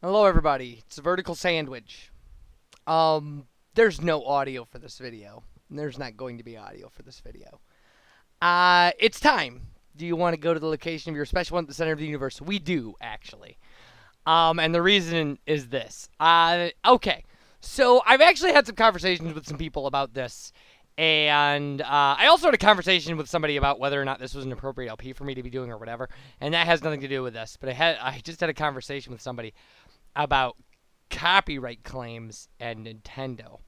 Hello, everybody. It's a Vertical Sandwich. There's no audio for this video. There's not going to be audio for this video. It's time. Do you want to go to the location of your special one at the center of the universe? We do, actually. And the reason is this. Okay. So I've actually had some conversations with some people about this. And I also had a conversation with somebody about whether or not this was an appropriate LP for me to be doing or whatever. And that has nothing to do with this. But I just had a conversation with somebody about copyright claims and Nintendo.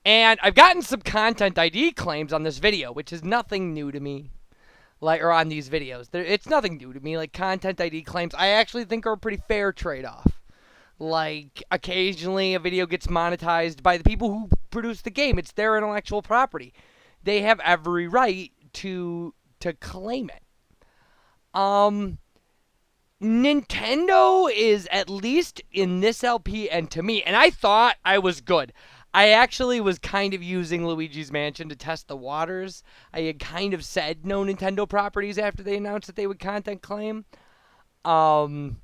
And I've gotten some content ID claims on this video, which is nothing new to me. Or on these videos. It's nothing new to me. Like, content ID claims, I actually think are a pretty fair trade-off. Like, occasionally a video gets monetized by the people who produce the game. It's their intellectual property. They have every right to claim it. Nintendo is, at least in this LP and to me, and I thought I was good. I actually was kind of using Luigi's Mansion to test the waters. I had kind of said no Nintendo properties after they announced that they would content claim. Nintendo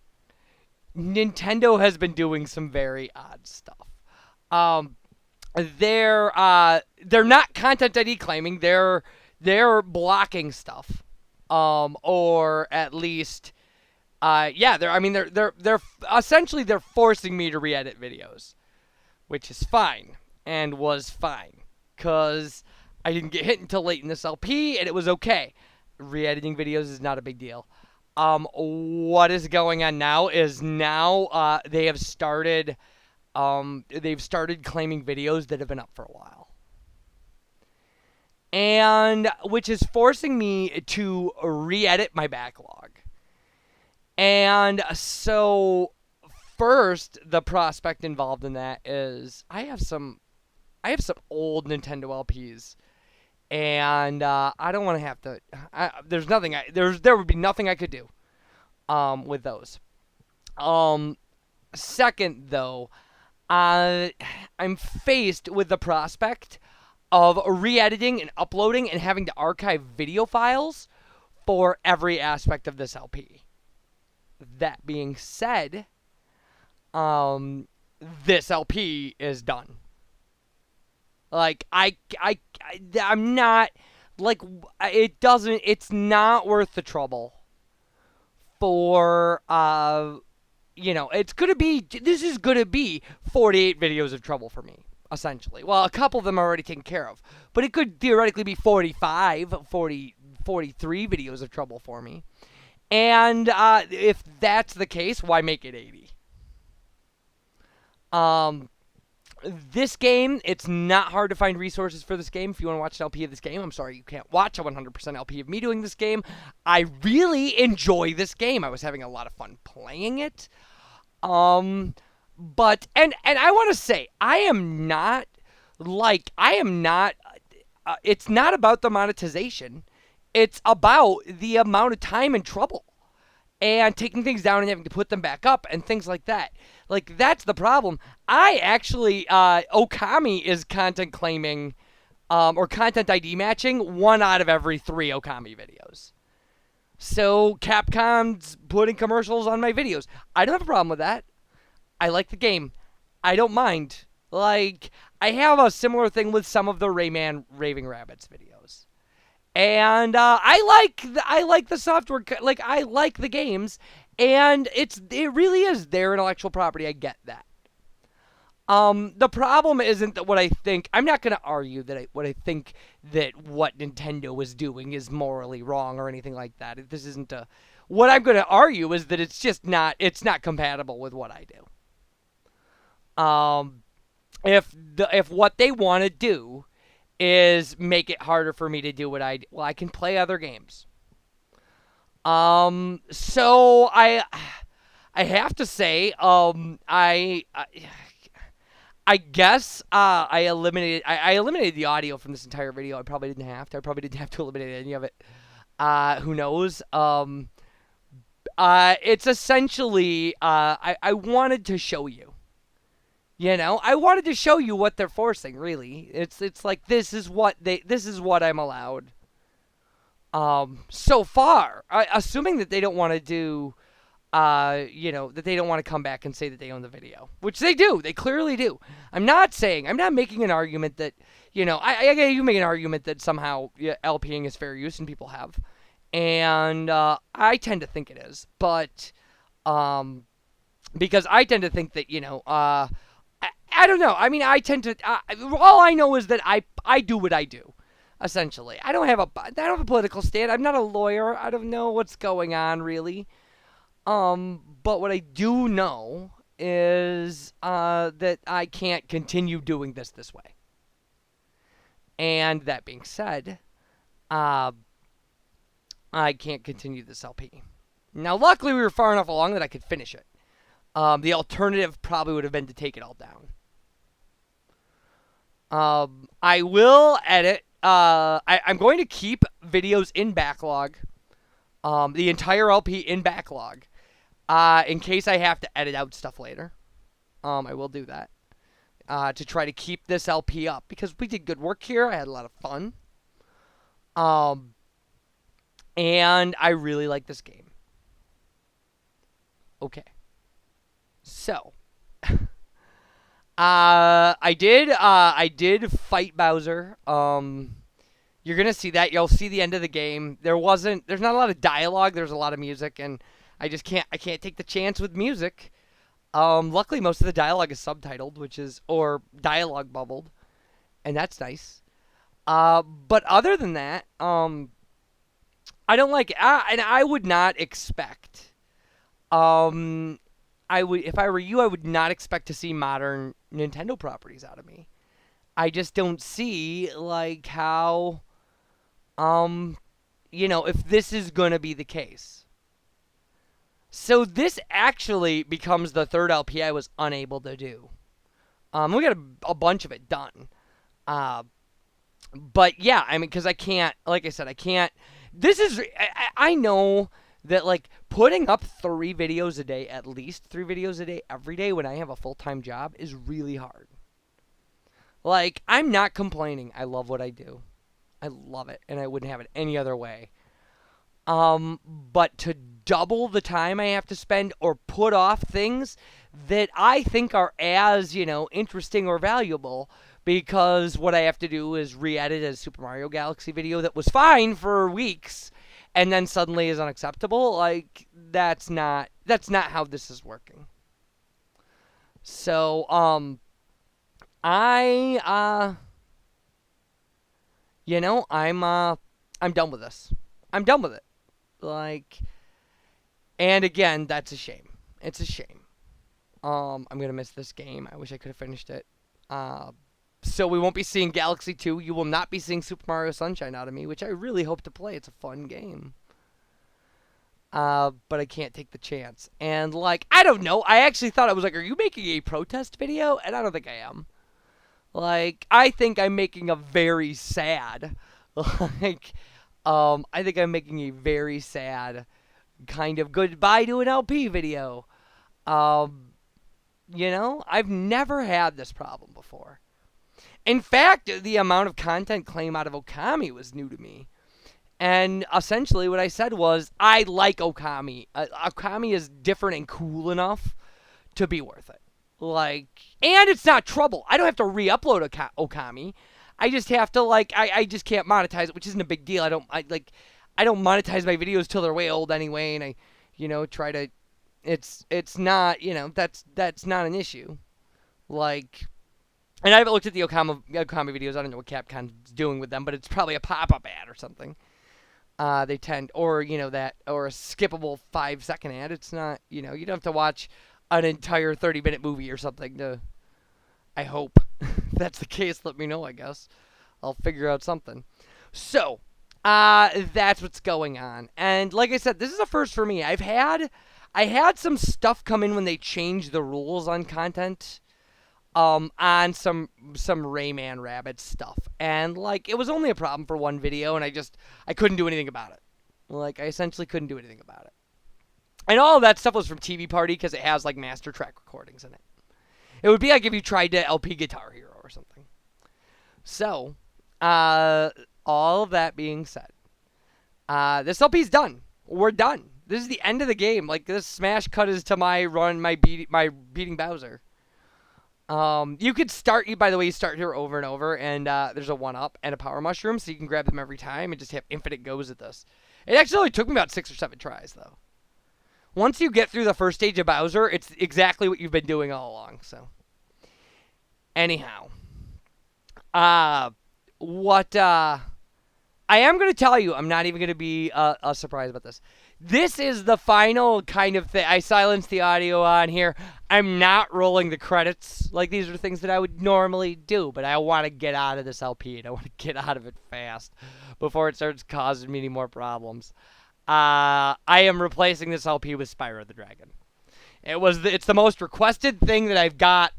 has been doing some very odd stuff. They're not content ID claiming. They're blocking stuff. Or at least they're essentially they're forcing me to re-edit videos, which is fine and was fine because I didn't get hit until late in this LP and it was okay. Re-editing videos is not a big deal. What is going on now is they have started claiming videos that have been up for a while. And which is forcing me to re-edit my backlog. And so first, the prospect involved in that is I have some old Nintendo LPs, and I don't want to have to. There would be nothing I could do with those. Second, though, I'm faced with the prospect of re-editing and uploading and having to archive video files for every aspect of this LP. That being said, this LP is done. Like, I'm not, like, it's not worth the trouble for, this is gonna be 48 videos of trouble for me, essentially. Well, a couple of them are already taken care of, but it could theoretically be 43 videos of trouble for me. And if that's the case, why make it 80? This game, it's not hard to find resources for this game. If you want to watch an LP of this game, I'm sorry you can't watch a 100% LP of me doing this game. I really enjoy this game. I was having a lot of fun playing it. But I want to say, it's not about the monetization. It's about the amount of time and trouble and taking things down and having to put them back up and things like that. Like, that's the problem. I actually, Okami is content claiming or content ID matching 1 out of every 3 Okami videos. So Capcom's putting commercials on my videos. I don't have a problem with that. I like the game. I don't mind. Like, I have a similar thing with some of the Rayman Raving Rabbids videos. And I like the software, like, I like the games, and it really is their intellectual property. I get that. The problem isn't that what I think. I'm not going to argue that what I think that what Nintendo was doing is morally wrong or anything like that. This isn't what I'm going to argue is that it's just not. It's not compatible with what I do. If what they want to do is make it harder for me to do what I do, well, I can play other games. So I have to say, I guess I eliminated the audio from this entire video. I probably didn't have to. I probably didn't have to eliminate any of it. Who knows? It's essentially I wanted to show you. I wanted to show you what they're forcing, really. It's like this is what I'm allowed. So far, assuming that they don't want to do that they don't want to come back and say that they own the video, which they do. They clearly do. I'm not making an argument that, you make an argument that somehow LPing is fair use, and people have. And I tend to think it is. But because I tend to think that, I don't know. I mean, I tend to, all I know is that I do what I do. Essentially, I don't have a political stand. I'm not a lawyer. I don't know what's going on really. But what I do know is that I can't continue doing this way. And that being said, I can't continue this LP. Now, luckily, we were far enough along that I could finish it. The alternative probably would have been to take it all down. I will edit. I'm going to keep videos in backlog. The entire LP in backlog. In case I have to edit out stuff later. I will do that. To try to keep this LP up. Because we did good work here. I had a lot of fun. And I really like this game. Okay. So. I did fight Bowser. You're gonna see that. You'll see the end of the game. There's not a lot of dialogue. There's a lot of music, and I can't take the chance with music. Luckily, most of the dialogue is subtitled, or dialogue bubbled, and that's nice. But other than that, I don't like it. And I would not expect. If I were you, I would not expect to see modern Nintendo properties out of me. I just don't see how, if this is gonna be the case. So this actually becomes the third LP I was unable to do. We got a bunch of it done. But yeah, I mean, because I can't, like I said, I can't. I know that putting up 3 videos a day, at least 3 videos a day every day when I have a full-time job is really hard. I'm not complaining. I love what I do. I love it, and I wouldn't have it any other way. But to double the time I have to spend or put off things that I think are as, interesting or valuable, because what I have to do is re-edit a Super Mario Galaxy video that was fine for weeks and then suddenly is unacceptable. That's not how this is working. So, I'm done with this. I'm done with it. And again, that's a shame. It's a shame. I'm gonna miss this game. I wish I could have finished it. So we won't be seeing Galaxy 2. You will not be seeing Super Mario Sunshine out of me, which I really hope to play. It's a fun game. But I can't take the chance. And, I don't know. I actually thought, I was are you making a protest video? And I don't think I am. I think I'm making a very sad, I think I'm making a very sad kind of goodbye to an LP video. I've never had this problem before. In fact, the amount of content claim out of Okami was new to me. And essentially what I said was, I like Okami. Okami is different and cool enough to be worth it. And it's not trouble. I don't have to re-upload Okami. I just have to, I just can't monetize it, which isn't a big deal. I don't monetize my videos till they're way old anyway, and I, try to, it's not, that's not an issue. And I haven't looked at the Okami videos. I don't know what Capcom's doing with them, but it's probably a pop-up ad or something. They tend, or, or a skippable 5-second ad. It's not, you don't have to watch an entire 30-minute movie or something to, I hope. If that's the case, let me know, I guess. I'll figure out something. So, that's what's going on. And like I said, this is a first for me. I had some stuff come in when they changed the rules on content. On some Rayman Rabbit stuff. And, it was only a problem for one video, and I couldn't do anything about it. I essentially couldn't do anything about it. And all of that stuff was from TV Party, because it has, master track recordings in it. It would be like if you tried to LP Guitar Hero or something. So, all of that being said, this LP's done. We're done. This is the end of the game. Like, this smash cut is to my run, my beating Bowser. You could start, by the way, you start here over and over, and there's a 1-up and a power mushroom, so you can grab them every time and just have infinite goes at this. It actually only took me about 6 or 7 tries, though. Once you get through the first stage of Bowser, it's exactly what you've been doing all along, so. Anyhow. I am going to tell you, I'm not even going to be surprised about this. This is the final kind of thing. I silenced the audio on here. I'm not rolling the credits. Like, these are things that I would normally do, but I want to get out of this LP, and I want to get out of it fast before it starts causing me any more problems. I am replacing this LP with Spyro the Dragon. It's the most requested thing that I've got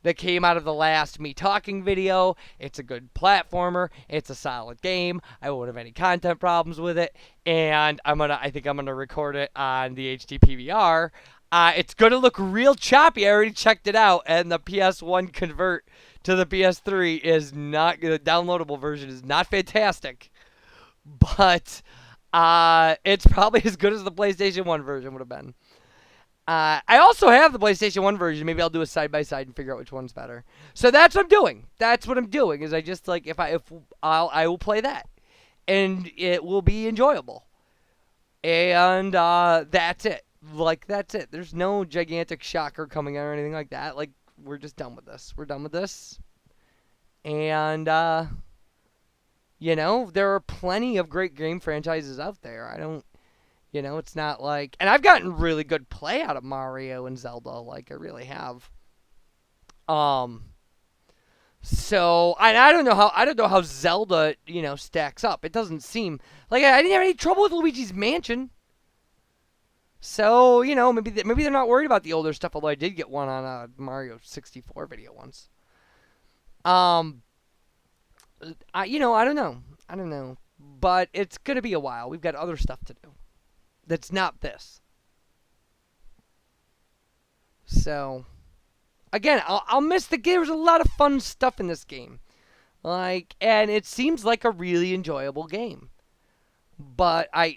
that came out of the last me talking video. It's a good platformer. It's a solid game. I won't have any content problems with it, and I think I'm gonna record it on the HD PVR. It's gonna look real choppy. I already checked it out, and the PS1 convert to the PS3 is not the downloadable version is not fantastic, but it's probably as good as the PlayStation 1 version would have been. I also have the PlayStation 1 version. Maybe I'll do a side-by-side and figure out which one's better. So that's what I'm doing. That's what I'm doing, is I just, like, I will play that. And it will be enjoyable. And that's it. Like, that's it. There's no gigantic shocker coming out or anything like that. Like, we're just done with this. We're done with this. And, you know, there are plenty of great game franchises out there. You know, it's not like... And I've gotten really good play out of Mario and Zelda. Like, I really have. So, I don't know how Zelda, you know, stacks up. It doesn't seem... Like, I didn't have any trouble with Luigi's Mansion. So, you know, maybe they're not worried about the older stuff, although I did get one on a Mario 64 video once. You know, I don't know. But it's going to be a while. We've got other stuff to do. That's not this. So, again, I'll miss the game. There's a lot of fun stuff in this game. Like, and it seems like a really enjoyable game. But I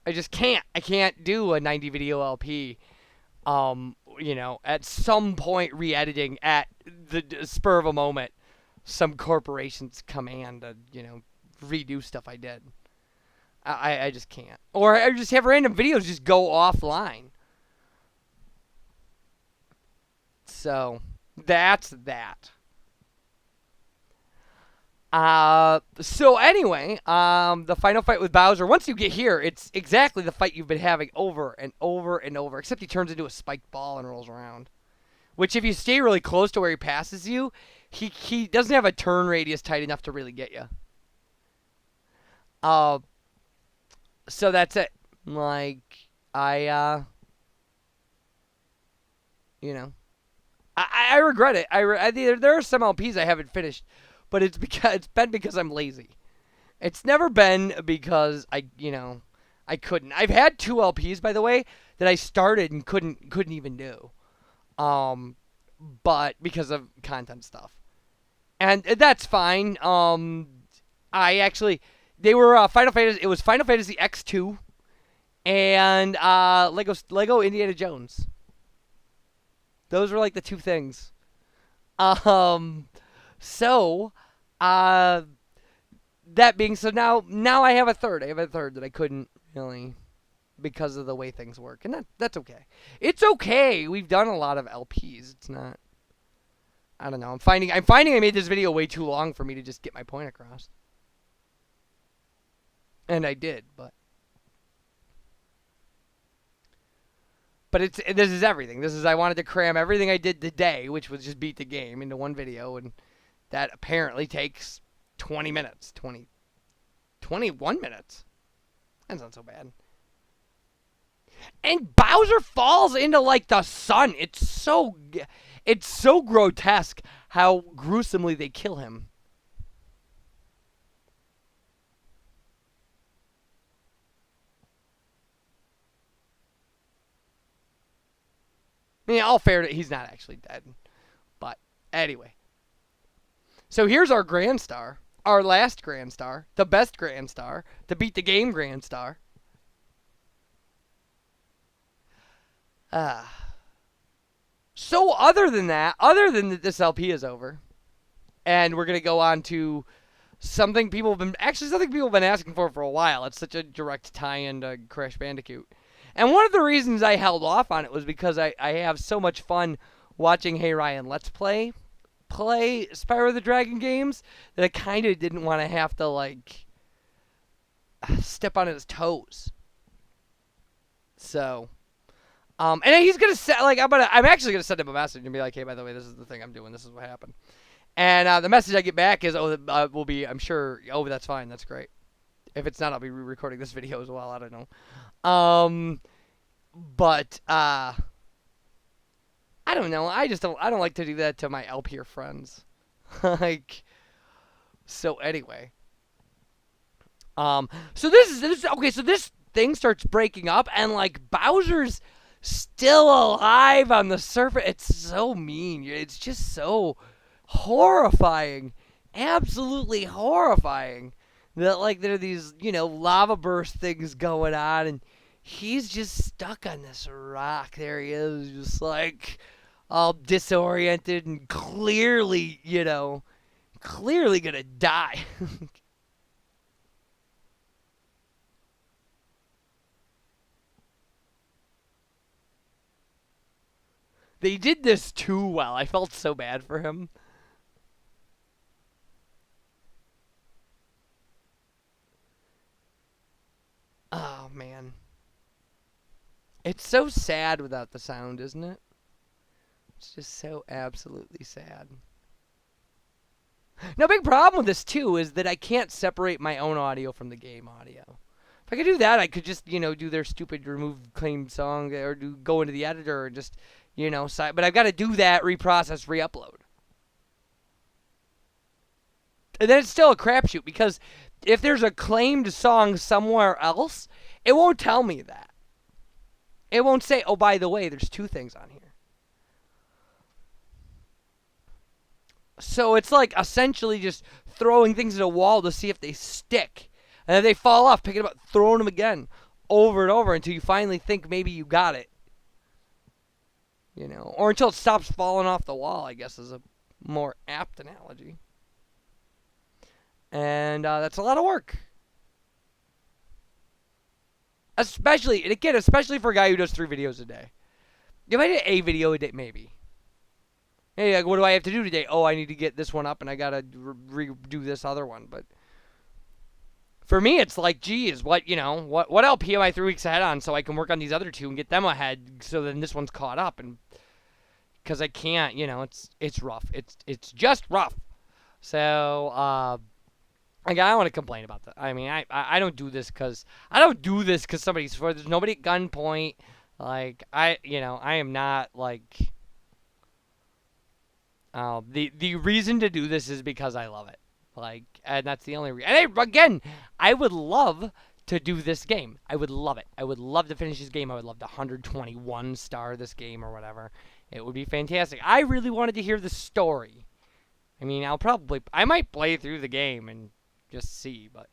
just can't do a 90 video LP, you know, at some point re-editing at the spur of a moment, some corporation's command to, you know, redo stuff I did. I just can't. Or I just have random videos just go offline. So, that's that. So anyway, the final fight with Bowser, once you get here, it's exactly the fight you've been having over and over and over, except he turns into a spiked ball and rolls around. Which, if you stay really close to where he passes you, he doesn't have a turn radius tight enough to really get you. So that's it. Like, you know, I regret it. There are some LPs I haven't finished, but it's been because I'm lazy. It's never been because I couldn't. I've had 2 LPs, by the way, that I started and couldn't even do, but because of content stuff, and that's fine. They were Final Fantasy. It was Final Fantasy X2 and Lego Indiana Jones. Those were like the 2 things. So, that being so, now I have a third. I have a third that I couldn't really because of the way things work, and that's okay. It's okay. We've done a lot of LPs. It's not. I don't know. I'm finding I made this video way too long for me to just get my point across. And I did, but this is everything. I wanted to cram everything I did today, which was just beat the game, into one video, and that apparently takes 20 minutes. 21 minutes. That's not so bad. And Bowser falls into, like, the sun. It's so grotesque how gruesomely they kill him. I mean, all fair, he's not actually dead. But, anyway. So here's our Grand Star. our last Grand Star, the best Grand Star, the beat the game Grand Star. Uh, so other than that, this LP is over, and we're gonna go on to something people have been asking for a while. It's such a direct tie-in to Crash Bandicoot. And one of the reasons I held off on it was because I have so much fun watching Hey Ryan Let's Play Spyro the Dragon games that I kind of didn't want to have to, like, step on his toes. So, and he's going to set, like, I'm actually going to send him a message and be like, hey, by the way, this is the thing I'm doing. This is what happened. And the message I get back is, will be, I'm sure, that's fine. That's great. If it's not, I'll be re-recording this video as well. I don't know. But I don't know. I don't like to do that to my LPer friends. Like, so anyway. So this thing starts breaking up, and like Bowser's still alive on the surface. It's so mean. It's just so horrifying. Absolutely horrifying. That, like, there are these, lava burst things going on, and he's just stuck on this rock. There he is, just, like, all disoriented and clearly, clearly gonna die. They did this too well. I felt so bad for him. Oh, man. It's so sad without the sound, isn't it? It's just so absolutely sad. Now, big problem with this, too, is that I can't separate my own audio from the game audio. If I could do that, I could just, do their stupid remove claim song or go into the editor and just, but I've got to do that, reprocess, re-upload. And then it's still a crapshoot because if there's a claimed song somewhere else, it won't tell me that. It won't say, oh, by the way, there's two things on here. So it's like essentially just throwing things at a wall to see if they stick. And if they fall off, picking them up, throwing them again over and over until you finally think maybe you got it. Or until it stops falling off the wall, I guess is a more apt analogy. And that's a lot of work. Especially for a guy who does 3 videos a day. If I did a video a day, maybe. Hey, like, what do I have to do today? Oh, I need to get this one up, and I gotta redo this other one. But for me, it's like, geez, what LP am I 3 weeks ahead on, so I can work on these other 2 and get them ahead, so then this one's caught up, and because I can't, it's rough. It's just rough. So, I don't want to complain about that. I mean, I don't do this because somebody's for. There's nobody at gunpoint. Like, I am not, like, the reason to do this is because I love it. Like, and that's the only reason. And again, I would love to do this game. I would love it. I would love to finish this game. I would love to 121 star this game or whatever. It would be fantastic. I really wanted to hear the story. I mean, I might play through the game and just see, but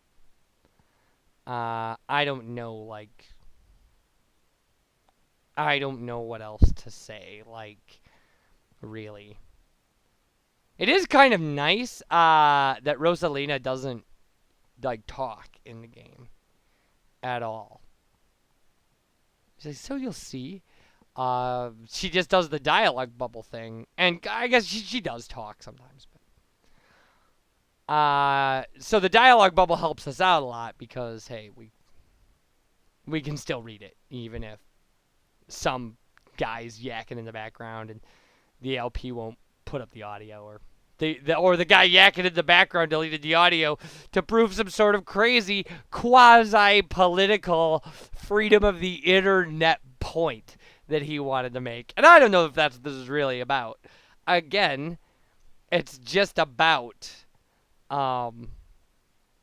I don't know, like, I don't know what else to say, like, really. It is kind of nice that Rosalina doesn't, like, talk in the game at all. She's like, so you'll see. She just does the dialogue bubble thing, and I guess she does talk sometimes, but so the dialogue bubble helps us out a lot because, hey, we can still read it, even if some guy's yakking in the background and the LP won't put up the audio, or the guy yakking in the background deleted the audio to prove some sort of crazy quasi-political freedom of the internet point that he wanted to make. And I don't know if that's what this is really about. Again, it's just about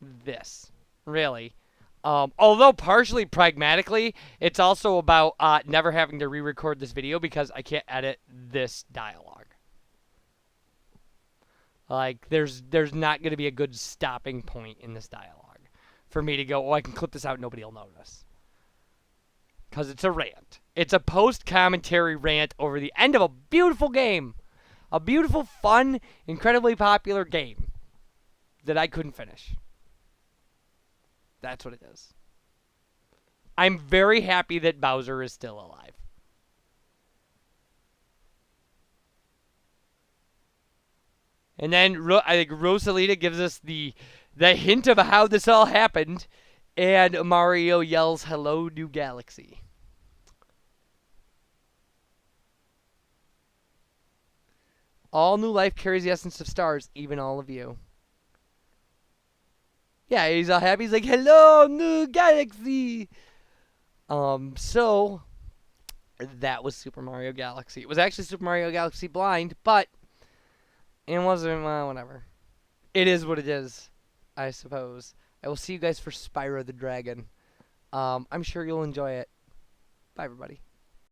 this, really. Although partially pragmatically, it's also about never having to re-record this video because I can't edit this dialogue. Like, there's not going to be a good stopping point in this dialogue for me to go, oh, I can clip this out, nobody will notice. Because it's a rant. It's a post-commentary rant over the end of a beautiful game. A beautiful, fun, incredibly popular game that I couldn't finish. That's what it is. I'm very happy that Bowser is still alive. And then I think Rosalita gives us the hint of how this all happened. And Mario yells, "Hello, New Galaxy." All new life carries the essence of stars, even all of you. Yeah, he's all happy. He's like, "Hello, New Galaxy." So that was Super Mario Galaxy. It was actually Super Mario Galaxy Blind, but it wasn't, whatever. It is what it is, I suppose. I will see you guys for Spyro the Dragon. I'm sure you'll enjoy it. Bye, everybody.